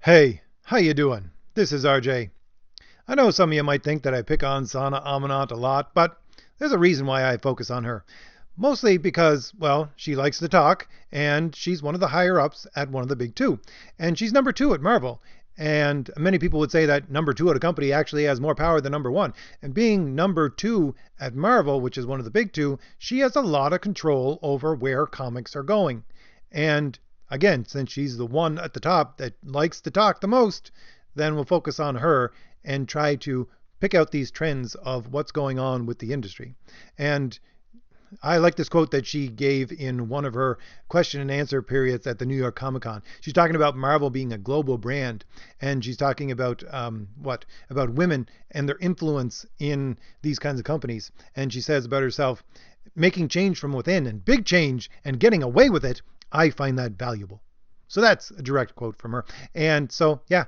Hey, how you doing? This is RJ. I know some of you might think that I pick on Sana Amanat a lot, but there's a reason why I focus on her. Mostly because, well, she likes to talk, and she's one of the higher ups at one of the big two. And she's number two at Marvel. And many people would say that number two at a company actually has more power than number one. And being number two at Marvel, which is one of the big two, she has a lot of control over where comics are going. And again, since she's the one at the top that likes to talk the most, then we'll focus on her and try to pick out these trends of what's going on with the industry. And I like this quote that she gave in one of her question and answer periods at the New York Comic Con. She's talking about Marvel being a global brand, and she's talking about about women and their influence in these kinds of companies. And she says about herself, making change from within and big change and getting away with it, I find that valuable. So that's a direct quote from her. And so, yeah,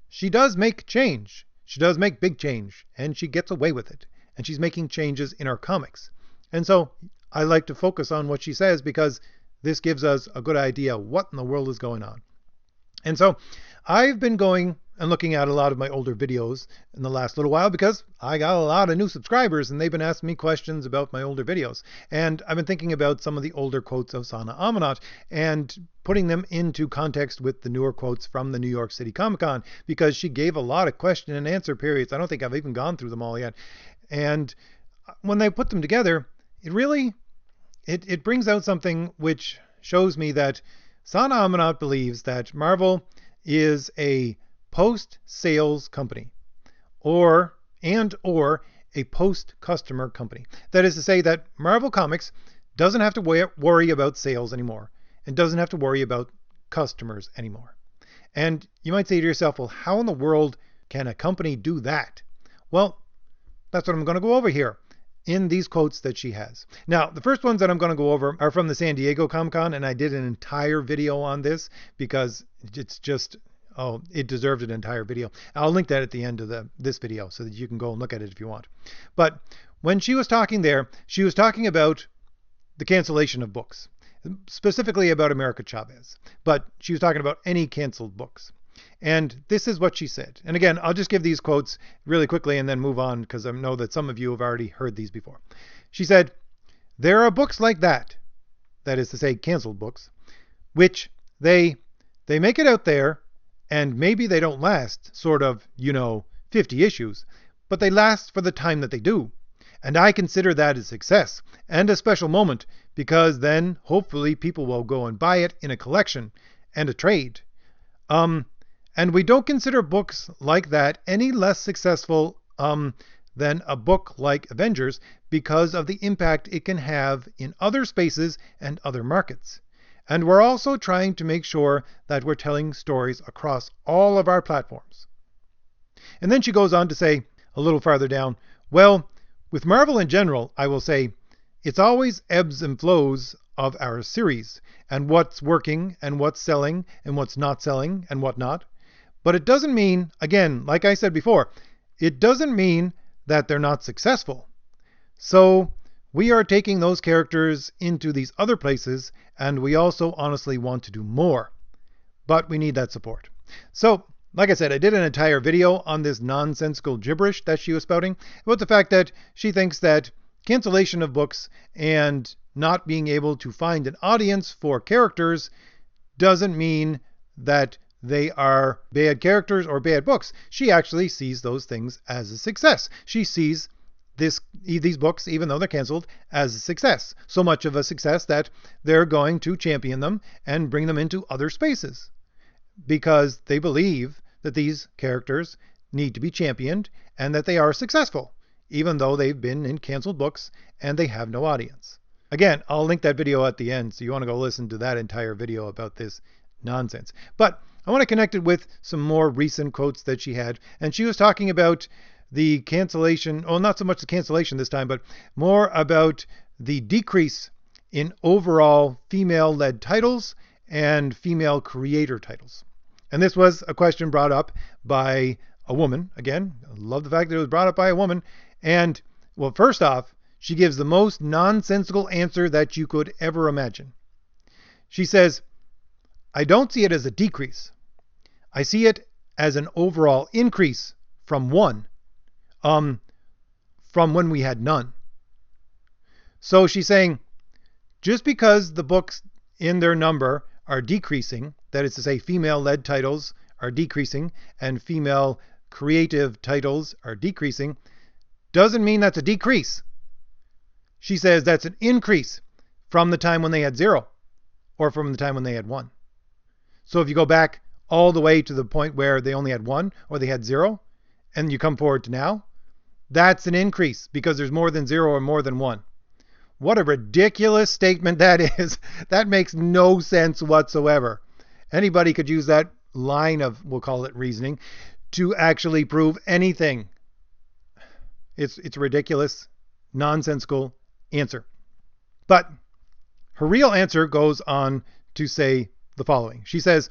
she does make change. She does make big change, and she gets away with it. And she's making changes in our comics. And so I like to focus on what she says because this gives us a good idea what in the world is going on. And so I've been going and looking at a lot of my older videos in the last little while because I got a lot of new subscribers and they've been asking me questions about my older videos. And I've been thinking about some of the older quotes of Sana Amanat and putting them into context with the newer quotes from the New York City Comic Con because she gave a lot of question and answer periods. I don't think I've even gone through them all yet. And when they put them together, it really it brings out something which shows me that Sana Amanat believes that Marvel is a post-sales company or a post-customer company. That is to say that Marvel Comics doesn't have to worry about sales anymore and doesn't have to worry about customers anymore. And you might say to yourself, well, how in the world can a company do that? Well, that's what I'm going to go over here in these quotes that she has. Now, the first ones that I'm going to go over are from the San Diego Comic-Con, and I did an entire video on this because it's just, oh, it deserved an entire video. I'll link that at the end of this video so that you can go and look at it if you want. But when she was talking there, she was talking about the cancellation of books, specifically about America Chavez. But she was talking about any canceled books. And this is what she said. And again, I'll just give these quotes really quickly and then move on because I know that some of you have already heard these before. She said, there are books like that is to say canceled books, which they make it out there and maybe they don't last sort of, 50 issues, but they last for the time that they do. And I consider that a success and a special moment because then hopefully people will go and buy it in a collection and a trade. And we don't consider books like that any less successful than a book like Avengers because of the impact it can have in other spaces and other markets. And we're also trying to make sure that we're telling stories across all of our platforms. And then she goes on to say, a little farther down, well, with Marvel in general, I will say, it's always ebbs and flows of our series and what's working and what's selling and what's not selling and whatnot. But it doesn't mean, again, like I said before, it doesn't mean that they're not successful. So we are taking those characters into these other places, and we also honestly want to do more. But we need that support. So, like I said, I did an entire video on this nonsensical gibberish that she was spouting about the fact that she thinks that cancellation of books and not being able to find an audience for characters doesn't mean that they are bad characters or bad books. She actually sees those things as a success. She sees these books, even though they're canceled, as a success. So much of a success that they're going to champion them and bring them into other spaces because they believe that these characters need to be championed and that they are successful, even though they've been in canceled books and they have no audience. Again, I'll link that video at the end, so you want to go listen to that entire video about this nonsense. But I want to connect it with some more recent quotes that she had. And she was talking about the cancellation, well, not so much the cancellation this time, but more about the decrease in overall female-led titles and female creator titles. And this was a question brought up by a woman. Again, I love the fact that it was brought up by a woman. And, well, first off, she gives the most nonsensical answer that you could ever imagine. She says, I don't see it as a decrease. I see it as an overall increase from 1, from when we had none. So she's saying, just because the books in their number are decreasing, that is to say female-led titles are decreasing and female creative titles are decreasing, doesn't mean that's a decrease. She says that's an increase from the time when they had 0 or from the time when they had 1. So if you go back all the way to the point where they only had 1 or they had 0, and you come forward to now, that's an increase because there's more than 0 or more than 1. What a ridiculous statement that is. That makes no sense whatsoever. Anybody could use that line of, we'll call it reasoning, to actually prove anything. It's a ridiculous, nonsensical answer. But her real answer goes on to say the following. She says,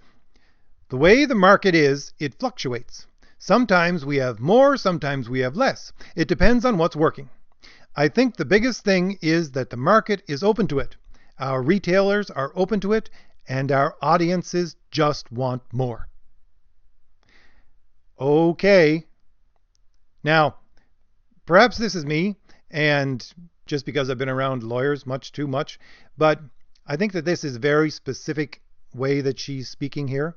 the way the market is, it fluctuates. Sometimes we have more, sometimes we have less. It depends on what's working. I think the biggest thing is that the market is open to it. Our retailers are open to it, and our audiences just want more. Okay. Now, perhaps this is me, and just because I've been around lawyers much too much, but I think that this is a very specific way that she's speaking here.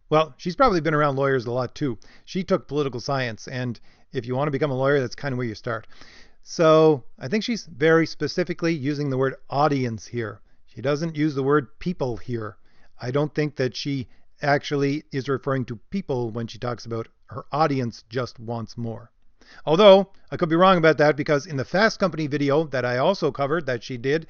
Well, she's probably been around lawyers a lot too. She took political science, and if you want to become a lawyer, that's kind of where you start. So I think she's very specifically using the word audience here. She doesn't use the word people here. I don't think that she actually is referring to people when she talks about her audience just wants more. Although I could be wrong about that, because in the Fast Company video that I also covered that she did,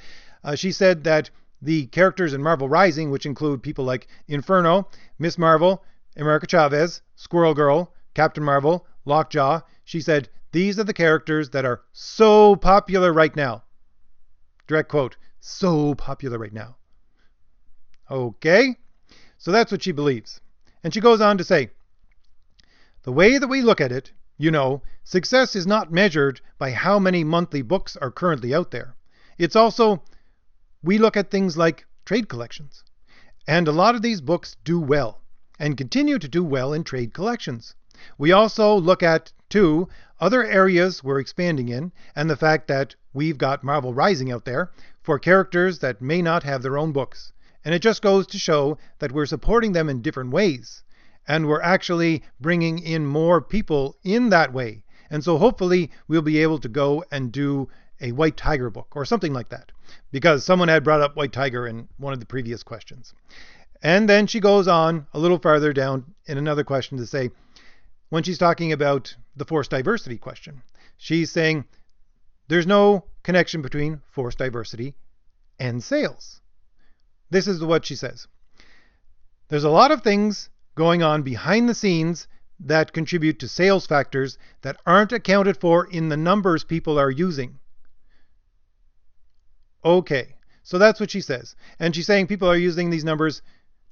she said that the characters in Marvel Rising, which include people like Inferno, Miss Marvel, America Chavez, Squirrel Girl, Captain Marvel, Lockjaw, she said, these are the characters that are so popular right now. Direct quote, so popular right now. Okay, so that's what she believes. And she goes on to say, the way that we look at it, you know, success is not measured by how many monthly books are currently out there. It's also, we look at things like trade collections. And a lot of these books do well and continue to do well in trade collections. We also look at, too, other areas we're expanding in, and the fact that we've got Marvel Rising out there for characters that may not have their own books. And it just goes to show that we're supporting them in different ways. And we're actually bringing in more people in that way. And so hopefully we'll be able to go and do a White Tiger book or something like that. Because someone had brought up White Tiger in one of the previous questions. And then she goes on a little farther down in another question to say, when she's talking about the forced diversity question, she's saying there's no connection between forced diversity and sales. This is what she says. There's a lot of things going on behind the scenes that contribute to sales factors that aren't accounted for in the numbers people are using. Okay, so that's what she says. And she's saying people are using these numbers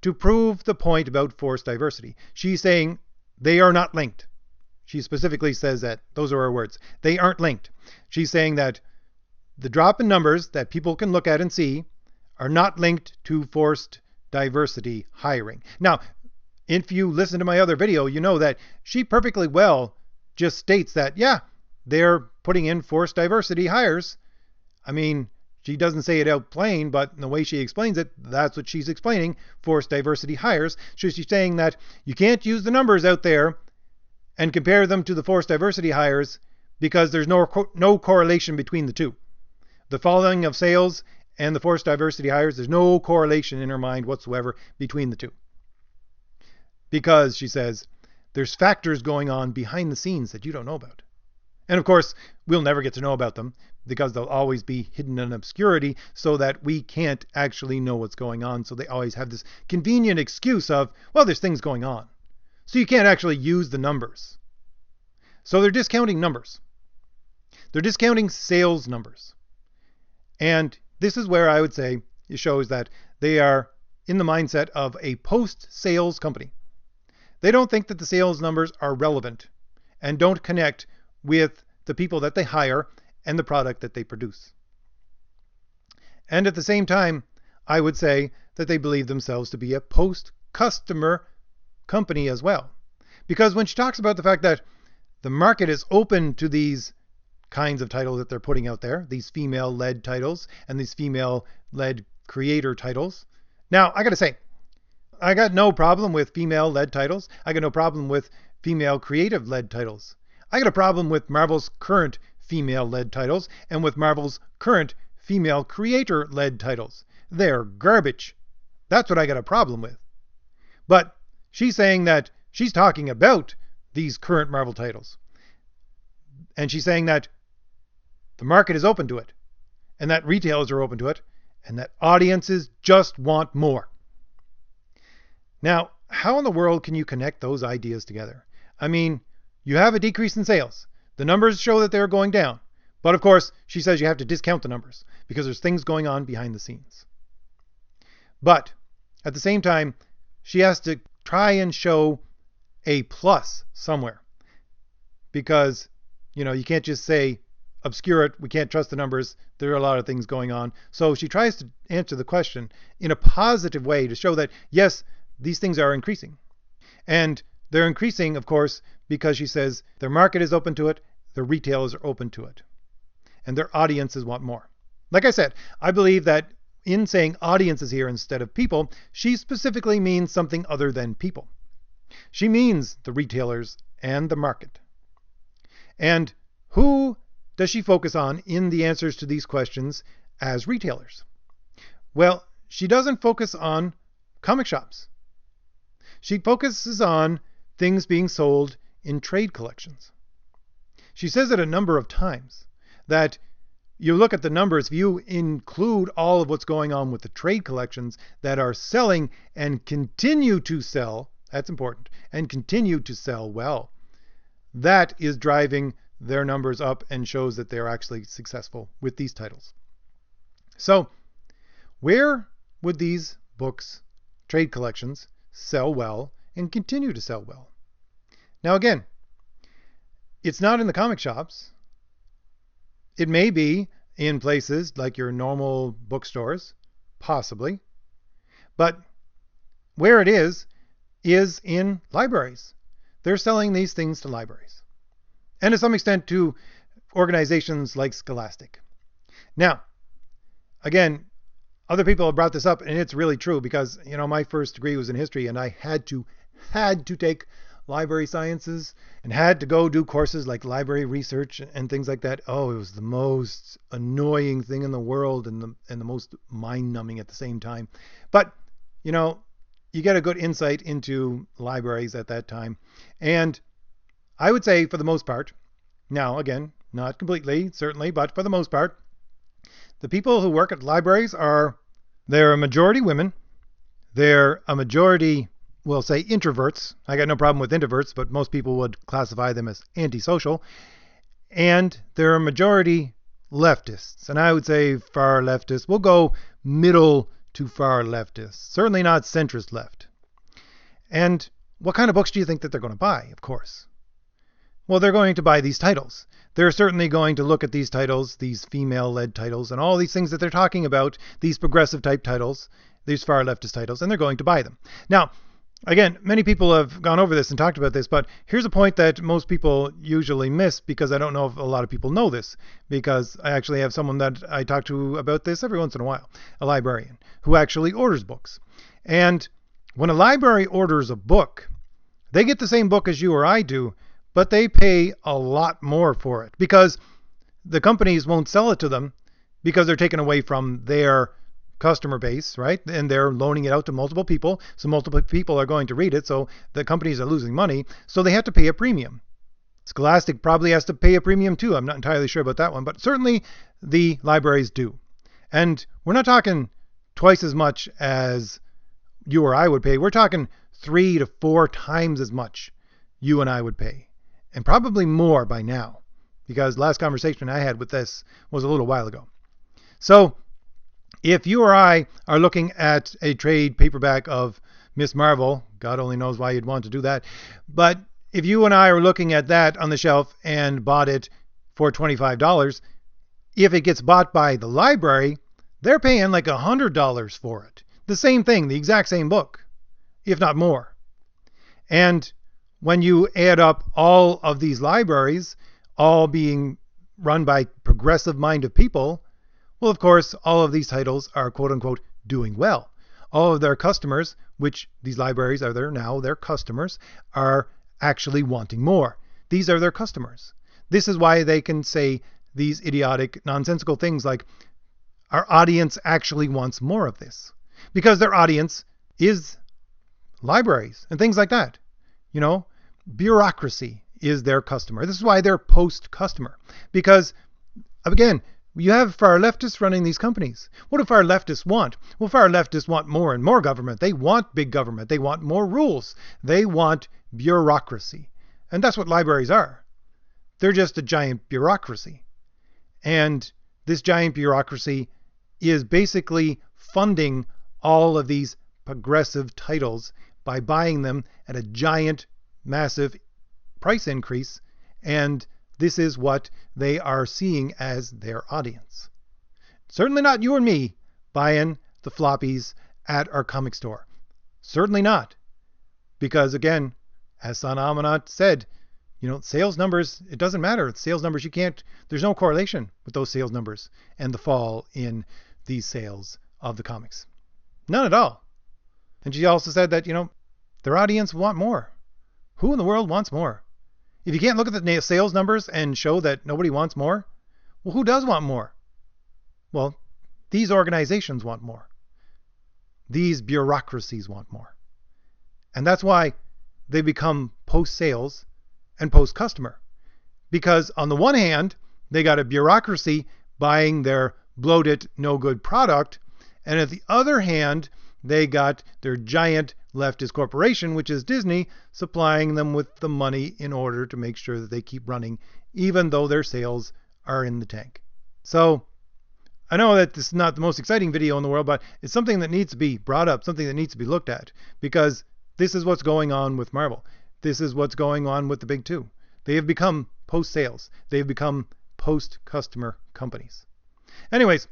to prove the point about forced diversity. She's saying they are not linked. She specifically says that. Those are her words. They aren't linked. She's saying that the drop in numbers that people can look at and see are not linked to forced diversity hiring. Now, if you listen to my other video, you know that she perfectly well just states that, yeah, they're putting in forced diversity hires. I mean, she doesn't say it out plain, but in the way she explains it, that's what she's explaining, forced diversity hires. So she's saying that you can't use the numbers out there and compare them to the forced diversity hires because there's no correlation between the two. The following of sales and the forced diversity hires, there's no correlation in her mind whatsoever between the two. Because, she says, there's factors going on behind the scenes that you don't know about. And of course, we'll never get to know about them because they'll always be hidden in obscurity so that we can't actually know what's going on. So they always have this convenient excuse of, well, there's things going on. So you can't actually use the numbers. So they're discounting numbers. They're discounting sales numbers. And this is where I would say it shows that they are in the mindset of a post-sales company. They don't think that the sales numbers are relevant and don't connect with the people that they hire and the product that they produce. And at the same time, I would say that they believe themselves to be a post-customer company as well. Because when she talks about the fact that the market is open to these kinds of titles that they're putting out there, these female-led titles and these female-led creator titles. Now, I got to say, I got no problem with female-led titles. I got no problem with female creative-led titles. I got a problem with Marvel's current female-led titles and with Marvel's current female creator-led titles. They're garbage. That's what I got a problem with. But she's saying that she's talking about these current Marvel titles. And she's saying that the market is open to it, and that retailers are open to it, and that audiences just want more. Now, how in the world can you connect those ideas together? I mean, you have a decrease in sales. The numbers show that they're going down. But of course, she says you have to discount the numbers because there's things going on behind the scenes. But at the same time, she has to try and show a plus somewhere. Because, you can't just say, obscure it, we can't trust the numbers, there are a lot of things going on. So she tries to answer the question in a positive way to show that, yes, these things are increasing. And they're increasing, of course, because she says their market is open to it, their retailers are open to it, and their audiences want more. Like I said, I believe that in saying audiences here instead of people, she specifically means something other than people. She means the retailers and the market. And who does she focus on in the answers to these questions as retailers? Well, she doesn't focus on comic shops. She focuses on things being sold in trade collections. She says it a number of times that you look at the numbers, if you include all of what's going on with the trade collections that are selling and continue to sell, that's important, and continue to sell well, that is driving their numbers up and shows that they're actually successful with these titles. So, where would these books, trade collections, sell well and continue to sell well? Now again, it's not in the comic shops. It may be in places like your normal bookstores, possibly. But where it is in libraries. They're selling these things to libraries. And to some extent to organizations like Scholastic. Now, again, other people have brought this up, and it's really true because, my first degree was in history, and I had to take library sciences and had to go do courses like library research and things like that. Oh, it was the most annoying thing in the world and the most mind-numbing at the same time. But, you get a good insight into libraries at that time. And I would say for the most part, now again, not completely, certainly, but for the most part, the people who work at libraries they're a majority women. They're a majority, we'll say, introverts. I got no problem with introverts, but most people would classify them as antisocial. And they're a majority leftists. And I would say far leftists. We'll go middle to far leftists. Certainly not centrist left. And what kind of books do you think that they're going to buy, of course? Well, they're going to buy these titles. They're certainly going to look at these titles, these female-led titles, and all these things that they're talking about, these progressive-type titles, these far leftist titles, and they're going to buy them. Now, again, many people have gone over this and talked about this, but here's a point that most people usually miss because I don't know if a lot of people know this, because I actually have someone that I talk to about this every once in a while, a librarian, who actually orders books. And when a library orders a book, they get the same book as you or I do, but they pay a lot more for it because the companies won't sell it to them because they're taken away from their customer base, right? And they're loaning it out to multiple people. So multiple people are going to read it. So the companies are losing money. So they have to pay a premium. Scholastic probably has to pay a premium too. I'm not entirely sure about that one, but certainly the libraries do. And we're not talking twice as much as you or I would pay. We're talking 3 to 4 times as much you and I would pay. And probably more by now, because last conversation I had with this was a little while ago. So if you or I are looking at a trade paperback of Miss Marvel, God only knows why you'd want to do that, but if you and I are looking at that on the shelf and bought it for $25, if it gets bought by the library, they're paying like $100 for it. The same thing, the exact same book, if not more. And when you add up all of these libraries, all being run by progressive-minded people, well, of course, all of these titles are quote-unquote doing well. All of their customers, which these libraries are their customers, are actually wanting more. These are their customers. This is why they can say these idiotic, nonsensical things like, our audience actually wants more of this. Because their audience is libraries and things like that. You know, bureaucracy is their customer. This is why they're post-customer. Because, again, you have far leftists running these companies. What do far leftists want? Well, far leftists want more and more government. They want big government. They want more rules. They want bureaucracy. And that's what libraries are. They're just a giant bureaucracy. And this giant bureaucracy is basically funding all of these progressive titles by buying them at a giant, massive price increase. And this is what they are seeing as their audience. Certainly not you and me buying the floppies at our comic store. Certainly not. Because again, as Sana Amanat said, sales numbers, it doesn't matter. Sales numbers, there's no correlation with those sales numbers and the fall in these sales of the comics. None at all. And she also said that, their audience want more. Who in the world wants more? If you can't look at the sales numbers and show that nobody wants more, well, who does want more? Well, these organizations want more. These bureaucracies want more. And that's why they become post-sales and post-customer. Because on the one hand, they got a bureaucracy buying their bloated, no-good product, and at the other hand, they got their giant leftist corporation, which is Disney, supplying them with the money in order to make sure that they keep running, even though their sales are in the tank. So I know that this is not the most exciting video in the world, but it's something that needs to be brought up, something that needs to be looked at, because this is what's going on with Marvel. This is what's going on with the big two. They have become post-sales. They've become post-customer companies. Anyways,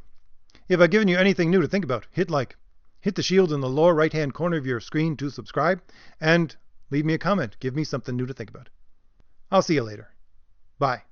if I've given you anything new to think about, hit like. Hit the shield in the lower right-hand corner of your screen to subscribe, and leave me a comment. Give me something new to think about. I'll see you later. Bye.